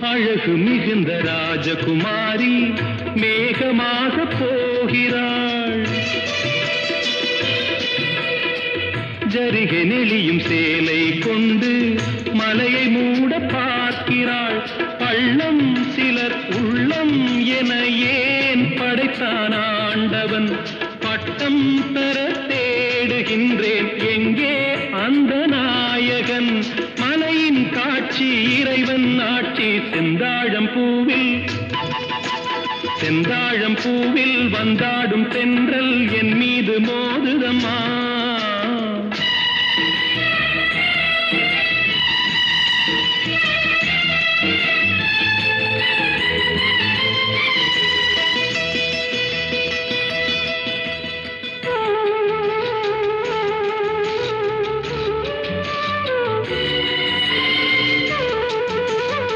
அழகு மிகுந்த ராஜகுமாரி மேகமாக போகிறாள். ஜரிகை நெளியும் சேலை கொண்டு மலையை மூட பார்க்கிறாள். பள்ளம் சிலர் உள்ளம் என ஏன் படைத்தான் ஆண்டவன்? பட்டம் பெற தேடுகின்றேன், எங்கே அந்த நாயகன்? மலையின் காட்சி இறைவன் ஆட்சி. செந்தாழம் பூவில் வந்தாடும் தென்றல் என் மீது மோதுதம்மா.